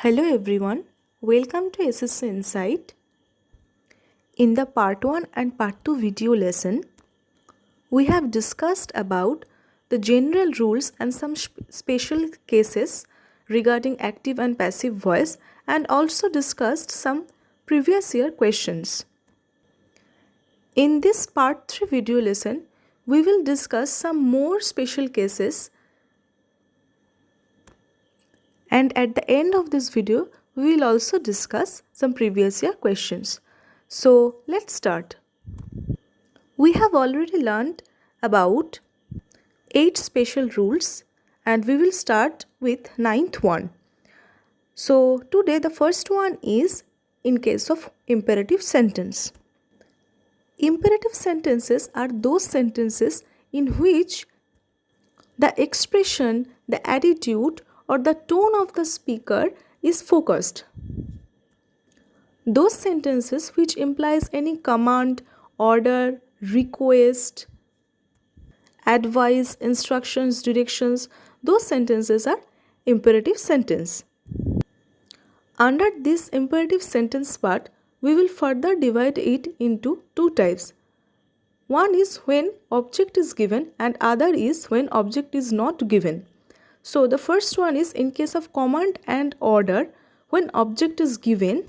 Hello everyone, welcome to SSC Insight. In the part 1 and part 2 video lesson, we have discussed about the general rules and some special cases regarding active and passive voice and also discussed some previous year questions. In this part 3 video lesson, we will discuss some more special cases, and at the end of this video, we will also discuss some previous year questions. So let's start. We have already learned about 8 special rules and we will start with 9th one. So today the first one is in case of imperative sentence. Imperative sentences are those sentences in which the expression, the attitude or the tone of the speaker is focused. Those sentences which implies any command, order, request, advice, instructions, directions, those sentences are imperative sentence. Under this imperative sentence part, we will further divide it into two types. One is when object is given and other is when object is not given. So the first one is in case of command and order, when object is given,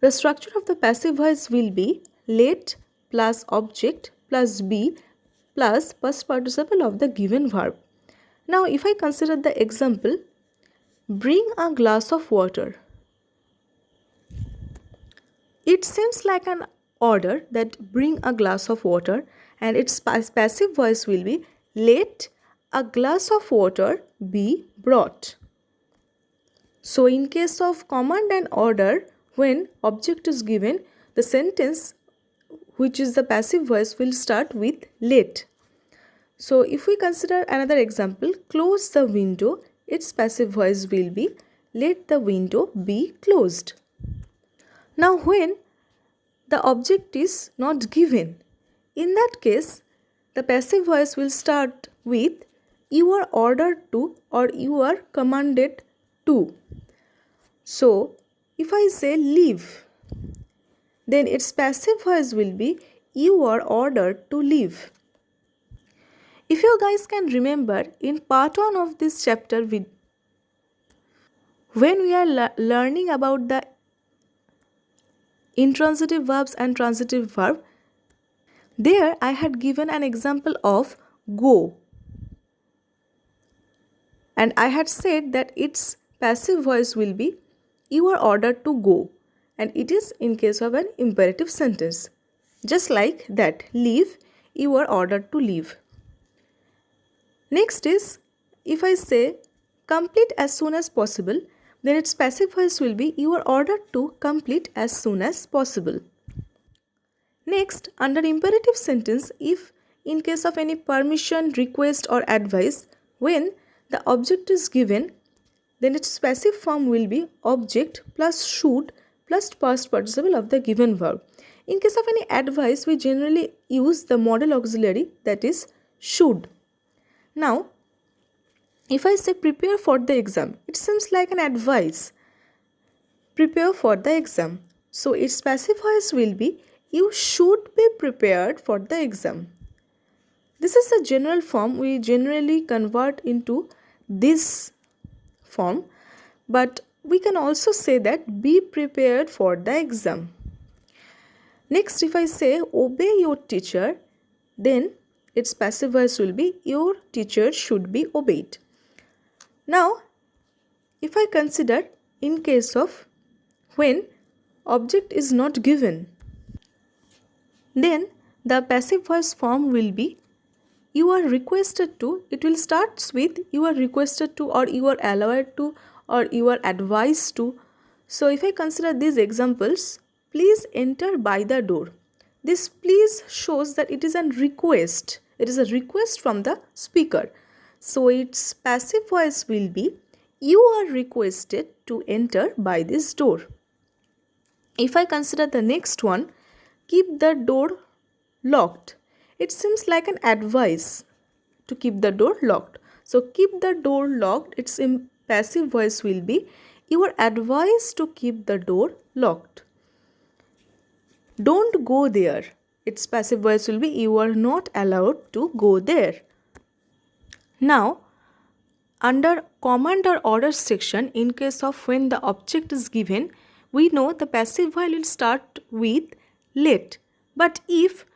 the structure of the passive voice will be let plus object plus be plus past participle of the given verb. Now if I consider the example, bring a glass of water. It seems like an order that bring a glass of water, and its passive voice will be let a glass of water be brought. So in case of command and order, when object is given, the sentence which is the passive voice will start with let. So if we consider another example, close the window, its passive voice will be let the window be closed. Now when the object is not given, in that case the passive voice will start with you are ordered to or you are commanded to. So if I say leave, then its passive voice will be you are ordered to leave. If you guys can remember, in part 1 of this chapter, when we are learning about the intransitive verbs and transitive verb, there I had given an example of go. And I had said that its passive voice will be you are ordered to go, and it is in case of an imperative sentence. Just like that, leave, you are ordered to leave. Next is, if I say complete as soon as possible, then its passive voice will be you are ordered to complete as soon as possible. Next, under imperative sentence, if in case of any permission, request or advice, when the object is given, then its passive form will be object plus should plus past participle of the given verb. In case of any advice, we generally use the modal auxiliary, that is should. Now, if I say prepare for the exam, it seems like an advice. Prepare for the exam. So its passive voice will be you should be prepared for the exam. This is a general form. We generally convert into this form, but we can also say that be prepared for the exam. Next, if I say obey your teacher, then its passive voice will be your teacher should be obeyed. Now, if I consider in case of when object is not given, then the passive voice form will be you are requested to. It will start with you are requested to or you are allowed to or you are advised to. So if I consider these examples, please enter by the door. This please shows that it is a request. It is a request from the speaker. So its passive voice will be you are requested to enter by this door. If I consider the next one, keep the door locked. It seems like an advice to keep the door locked. So keep the door locked, its passive voice will be, you are advised to keep the door locked. Don't go there. Its passive voice will be, you are not allowed to go there. Now, under command or order section, in case of when the object is given, we know the passive voice will start with let. But if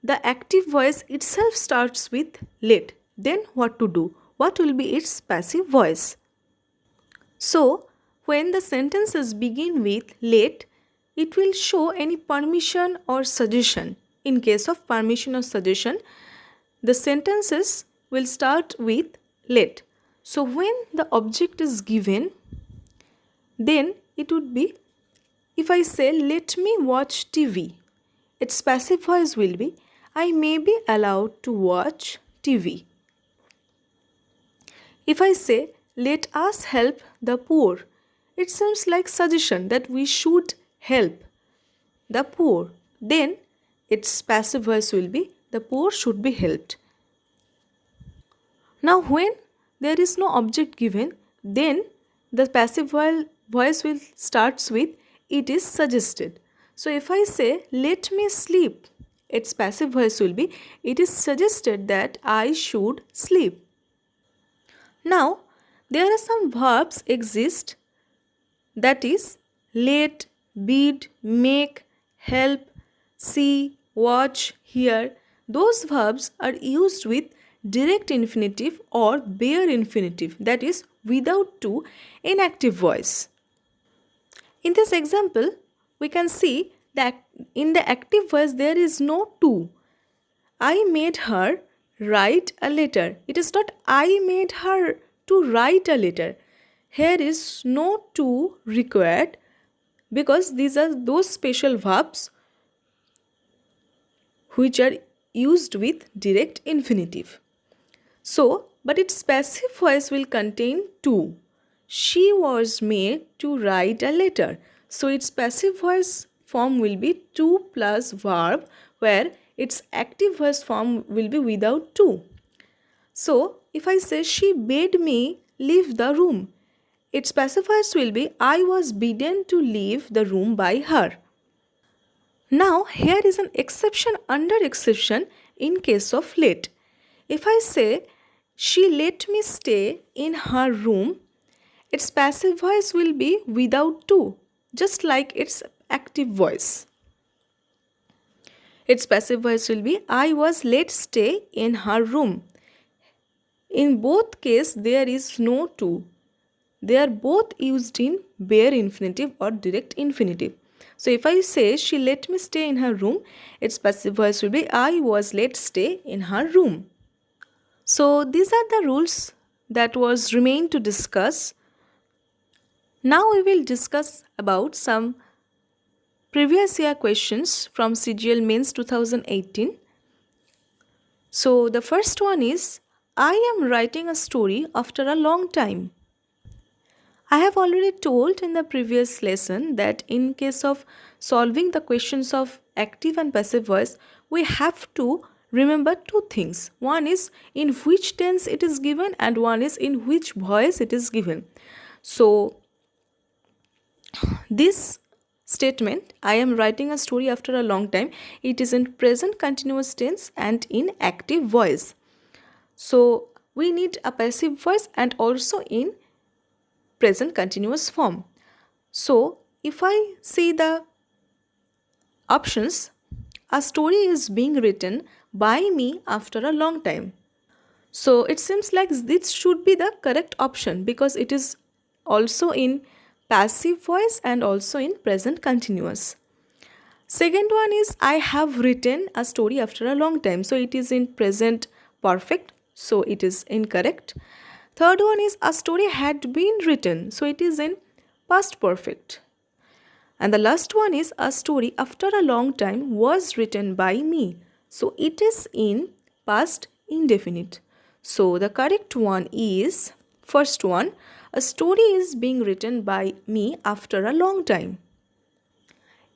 the active voice itself starts with let, then what to do? What will be its passive voice? So, when the sentences begin with let, it will show any permission or suggestion. In case of permission or suggestion, the sentences will start with let. So, when the object is given, then it would be, if I say, let me watch TV, its passive voice will be, I may be allowed to watch TV. If I say, let us help the poor, it seems like suggestion that we should help the poor. Then its passive voice will be, the poor should be helped. Now when there is no object given, then the passive voice will starts with, it is suggested. So if I say, let me sleep, its passive voice will be, it is suggested that I should sleep. Now, there are some verbs exist, that is let, bid, make, help, see, watch, hear. Those verbs are used with direct infinitive or bare infinitive, that is without to in active voice. In this example, we can see that in the active voice there is no to. I made her write a letter. It is not I made her to write a letter. Here is no to required because these are those special verbs which are used with direct infinitive. So, but its passive voice will contain to. She was made to write a letter. So, its passive voice form will be to plus verb, where its active voice form will be without to. So, if I say she bade me leave the room, its passive voice will be I was bidden to leave the room by her. Now, here is an exception under exception in case of let. If I say she let me stay in her room, its passive voice will be without to, just like its active voice. Its passive voice will be I was let stay in her room. In both cases, there is no to. They are both used in bare infinitive or direct infinitive. So if I say she let me stay in her room, its passive voice will be I was let stay in her room. So these are the rules that was remain to discuss. Now we will discuss about some previous year questions from CGL Mains 2018. So the first one is, I am writing a story after a long time. I have already told in the previous lesson that in case of solving the questions of active and passive voice, we have to remember two things. One is in which tense it is given and one is in which voice it is given. So this statement, I am writing a story after a long time, it is in present continuous tense and in active voice. So we need a passive voice and also in present continuous form. So if I see the options, a story is being written by me after a long time. So it seems like this should be the correct option because it is also in passive voice and also in present continuous. Second one is I have written a story after a long time. So it is in present perfect. So it is incorrect. Third one is a story had been written. So it is in past perfect. And the last one is a story after a long time was written by me. So it is in past indefinite. So the correct one is first one, a story is being written by me after a long time.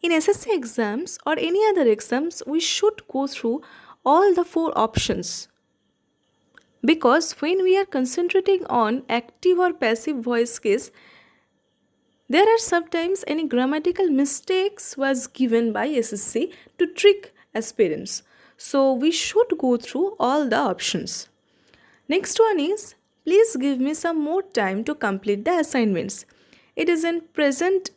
In SSC exams or any other exams, we should go through all the four options. Because when we are concentrating on active or passive voice case, there are sometimes any grammatical mistakes was given by SSC to trick aspirants. So we should go through all the options. Next one is, please give me some more time to complete the assignments. It is in present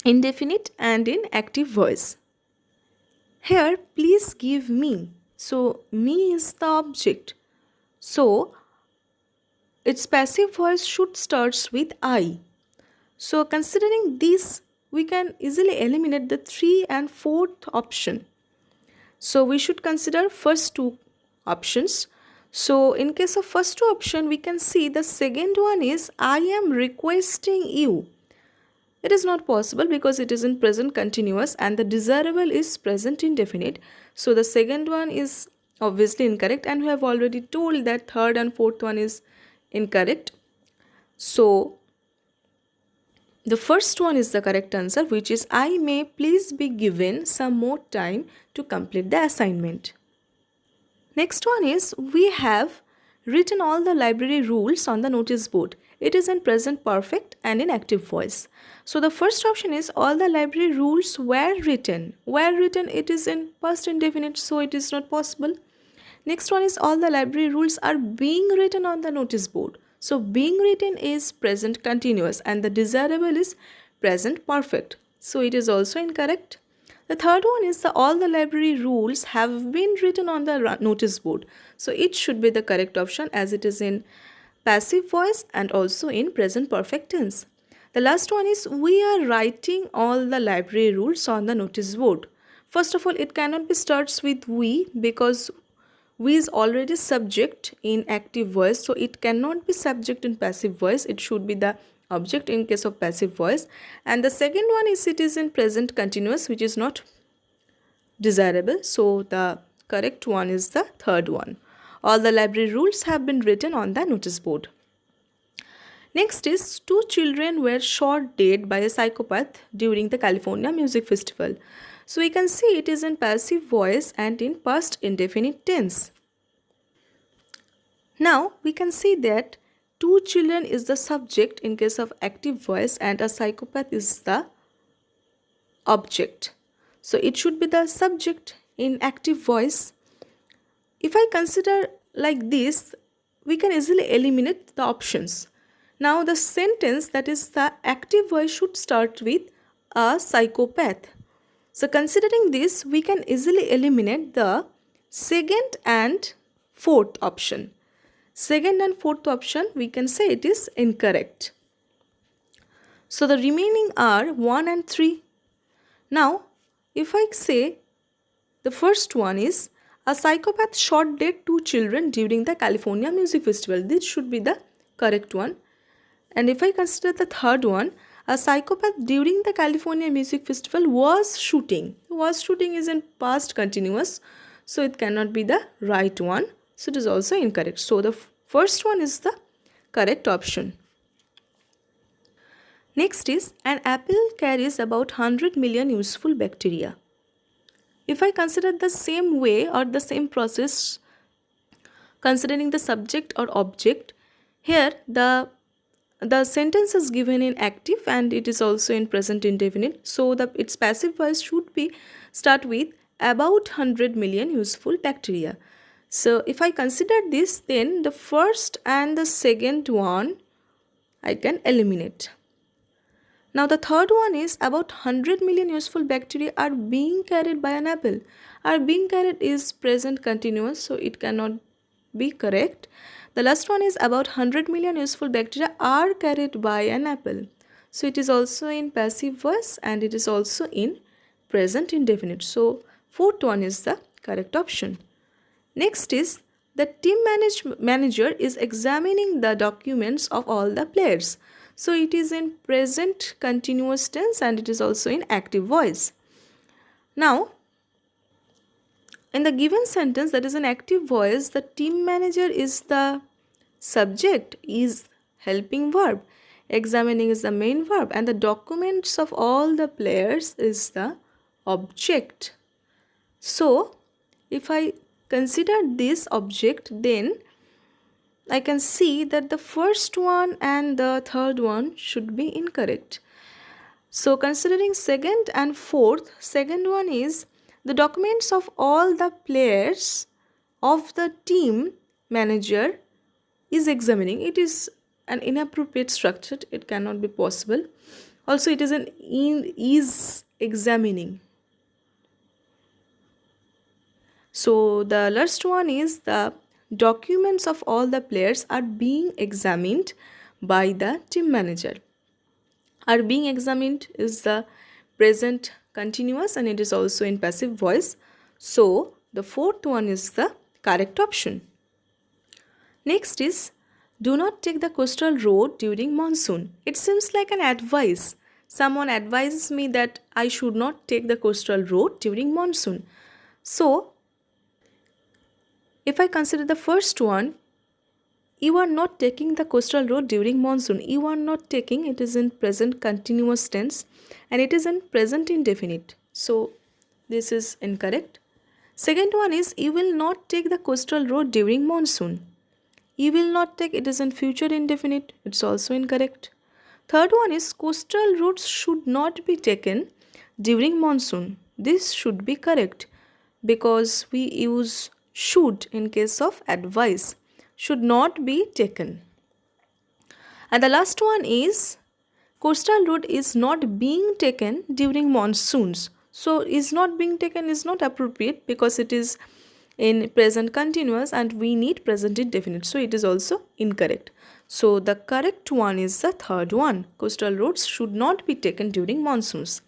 indefinite and in active voice. Here, please give me. So, me is the object. So, its passive voice should starts with I. So, considering this, we can easily eliminate the 3 and 4th option. So, we should consider first two options. So, in case of first two option, we can see the second one is I am requesting you. It is not possible because it is in present continuous and the desirable is present indefinite. So the second one is obviously incorrect, and we have already told that third and fourth one is incorrect. So the first one is the correct answer, which is I may please be given some more time to complete the assignment. Next one is we have written all the library rules on the notice board. It is in present perfect and in active voice. So the first option is all the library rules were written. Were written, it is in past indefinite, so it is not possible. Next one is all the library rules are being written on the notice board. So being written is present continuous and the desirable is present perfect. So it is also incorrect. The third one is all the library rules have been written on the notice board. So it should be the correct option as it is in passive voice and also in present perfect tense. The last one is we are writing all the library rules on the notice board. First of all, it cannot be starts with we because we is already subject in active voice, so it cannot be subject in passive voice. It should be the object in case of passive voice. And the second one is it is in present continuous, which is not desirable. So the correct one is the third one. All the library rules have been written on the notice board. Next is two children were shot dead by a psychopath during the California Music Festival. So we can see it is in passive voice and in past indefinite tense. Now we can see that two children is the subject in case of active voice and a psychopath is the object. So it should be the subject in active voice. If I consider like this, we can easily eliminate the options. Now the sentence that is the active voice should start with a psychopath. So considering this, we can easily eliminate the second and fourth option. Second and fourth option, we can say it is incorrect. So the remaining are 1 and 3. Now, if I say the first one is a psychopath shot dead two children during the California Music Festival. This should be the correct one. And if I consider the third one, a psychopath during the California Music Festival was shooting. Was shooting is in past continuous, so it cannot be the right one. So it is also incorrect. So the first one is the correct option. Next is an apple carries about 100 million useful bacteria. If I consider the same way or the same process considering the subject or object, here the sentence is given in active and it is also in present indefinite. So its passive voice should be start with about 100 million useful bacteria. So if I consider this, then the first and the second one I can eliminate. Now the third one is about 100 million useful bacteria are being carried by an apple. Are being carried is present continuous, so it cannot be correct. The last one is about 100 million useful bacteria are carried by an apple. So it is also in passive voice and it is also in present indefinite. So fourth one is the correct option. Next is the team manager is examining the documents of all the players. So it is in present continuous tense and it is also in active voice. Now, in the given sentence that is an active voice, the team manager is the subject, is helping verb, examining is the main verb, and the documents of all the players is the object. So, if I consider this object, then I can see that the first one and the third one should be incorrect. So considering second and fourth, second one is the documents of all the players of the team manager is examining. It is an inappropriate structure. It cannot be possible. Also, it is an is examining. So the last one is the documents of all the players are being examined by the team manager. Are being examined is the present continuous and it is also in passive voice. So the fourth one is the correct option. Next is do not take the coastal road during monsoon. It seems like an advice. Someone advises me that I should not take the coastal road during monsoon. So if I consider the first one, you are not taking the coastal road during monsoon. You are not taking, it is in present continuous tense and it is in present indefinite. So this is incorrect. Second one is you will not take the coastal road during monsoon. You will not take, it is in future indefinite. It's also incorrect. Third one is coastal routes should not be taken during monsoon. This should be correct because we use should in case of advice. Should not be taken. And the last one is coastal road is not being taken during monsoons. So is not being taken is not appropriate because it is in present continuous and we need present indefinite. So it is also incorrect. So the correct one is the third one. Coastal roads should not be taken during monsoons.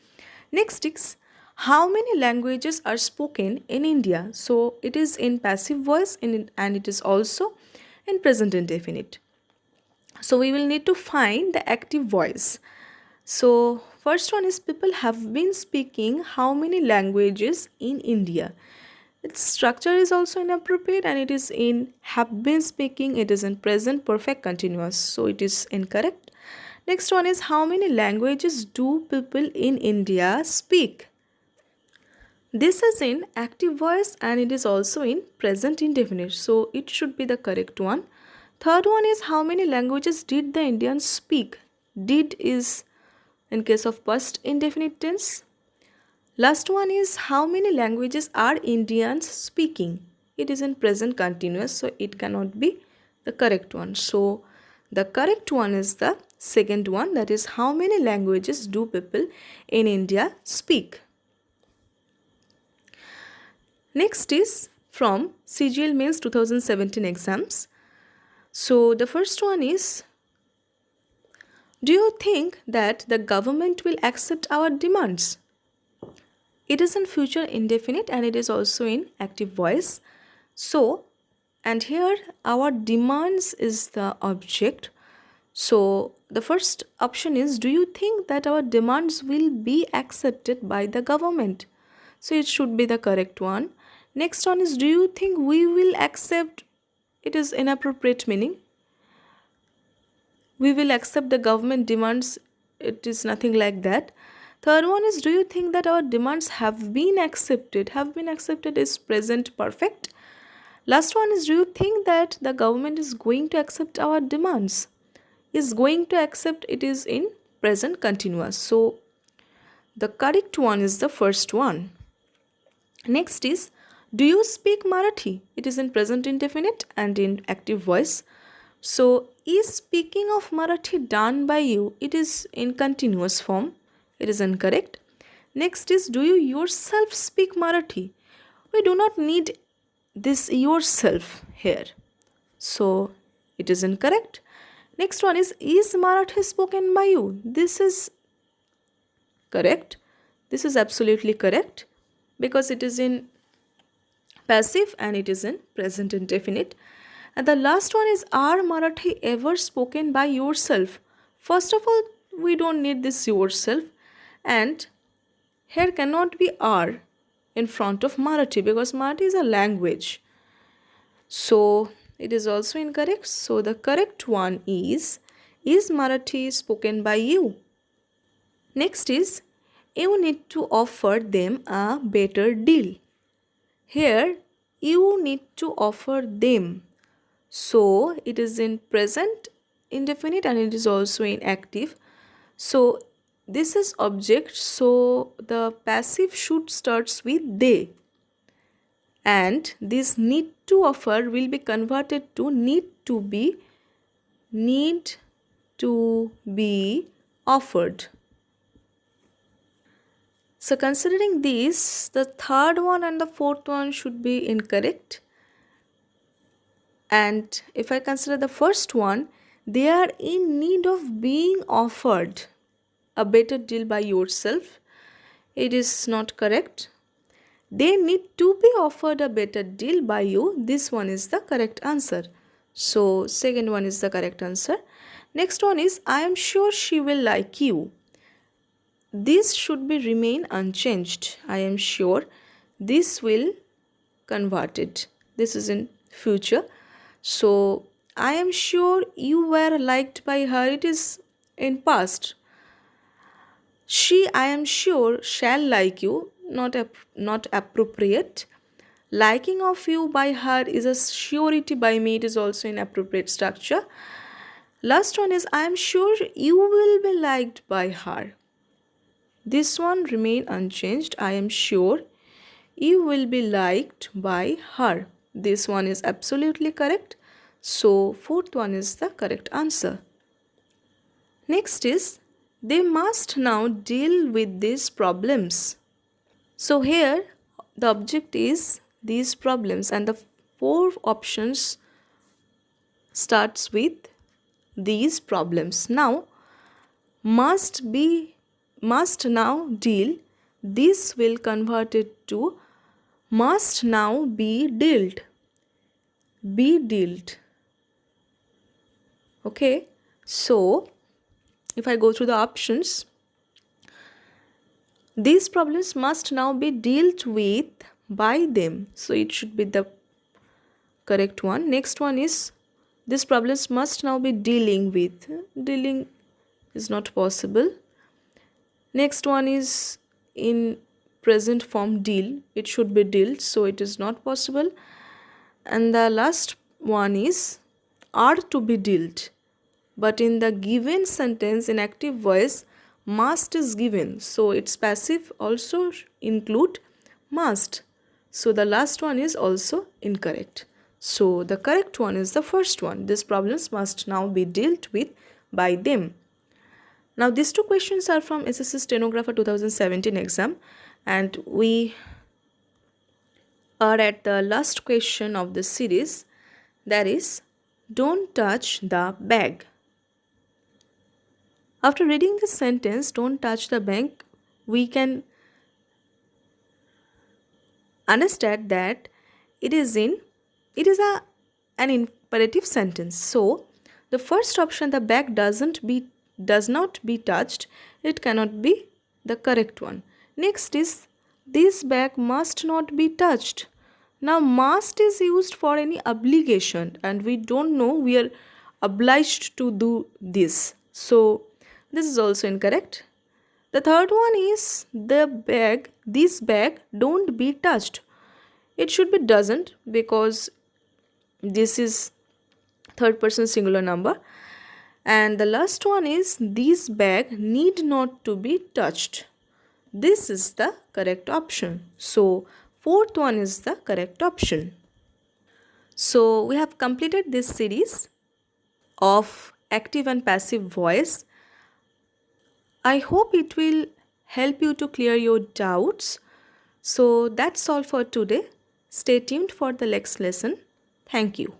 Next is how many languages are spoken in India? So it is in passive voice and it is also in present indefinite. So we will need to find the active voice. So first one is people have been speaking how many languages in India? Its structure is also inappropriate and it is in have been speaking, it is in present perfect continuous. So it is incorrect. Next one is how many languages do people in India speak? This is in active voice and it is also in present indefinite. So it should be the correct one. Third one is how many languages did the Indians speak? Did is in case of past indefinite tense. Last one is how many languages are Indians speaking? It is in present continuous, so it cannot be the correct one. So the correct one is the second one, that is how many languages do people in India speak? Next is from CGL Mains 2017 exams. So the first one is, do you think that the government will accept our demands? It is in future indefinite and it is also in active voice. So, and here our demands is the object. So the first option is, do you think that our demands will be accepted by the government? So it should be the correct one. Next one is, do you think we will accept? It is inappropriate meaning. We will accept the government demands. It is nothing like that. Third one is, do you think that our demands have been accepted? Have been accepted is present perfect. Last one is, do you think that the government is going to accept our demands? Is going to accept, it is in present continuous. So the correct one is the first one. Next is, do you speak Marathi? It is in present indefinite and in active voice. So is speaking of Marathi done by you? It is in continuous form. It is incorrect. Next is, do you yourself speak Marathi? We do not need this yourself here. So it is incorrect. Next one is Marathi spoken by you? This is correct. This is absolutely correct because it is in passive and it is in present indefinite. And the last one is, are Marathi ever spoken by yourself? First of all, we don't need this yourself. And here cannot be are in front of Marathi because Marathi is a language. So it is also incorrect. So the correct one is Marathi spoken by you? Next is, you need to offer them a better deal. Here you need to offer them. So it is in present indefinite and it is also in active. So this is object, so the passive should starts with they, and this need to offer will be converted to need to be offered. So considering these, the third one and the fourth one should be incorrect. And if I consider the first one, they are in need of being offered a better deal by yourself. It is not correct. They need to be offered a better deal by you. This one is the correct answer. So second one is the correct answer. Next one is, I am sure she will like you. This should be remain unchanged. I am sure. This will converted. This is in future. So I am sure you were liked by her. It is in past. She, I am sure, shall like you. Not appropriate. Liking of you by her is a surety by me. It is also in appropriate structure. Last one is, I am sure you will be liked by her. This one remain unchanged. I am sure you will be liked by her. This one is absolutely correct. So fourth one is the correct answer. Next is, they must now deal with these problems. So here the object is these problems and the four options starts with these problems. Now must now deal, this will convert it to must now be dealt. Be dealt. Okay, so if I go through the options, these problems must now be dealt with by them. So it should be the correct one. Next one is, these problems must now be dealing with. Dealing is not possible. Next one is in present form deal. It should be dealt, so it is not possible. And the last one is are to be dealt. But in the given sentence in active voice, must is given. So its passive also include must. So the last one is also incorrect. So the correct one is the first one. These problems must now be dealt with by them. Now these two questions are from SSC Stenographer 2017 exam, and we are at the last question of the series, that is, don't touch the bag. After reading this sentence, don't touch the bag, we can understand that it is an imperative sentence. So the first option, the bag does not be touched, it cannot be the correct one. Next is, this bag must not be touched. Now must is used for any obligation and we don't know we are obliged to do this. So this is also incorrect. The third one is, this bag don't be touched. It should be doesn't, because this is third person singular number. And the last one is, this bag need not to be touched. This is the correct option. So fourth one is the correct option. So we have completed this series of active and passive voice. I hope it will help you to clear your doubts. So that's all for today. Stay tuned for the next lesson. Thank you.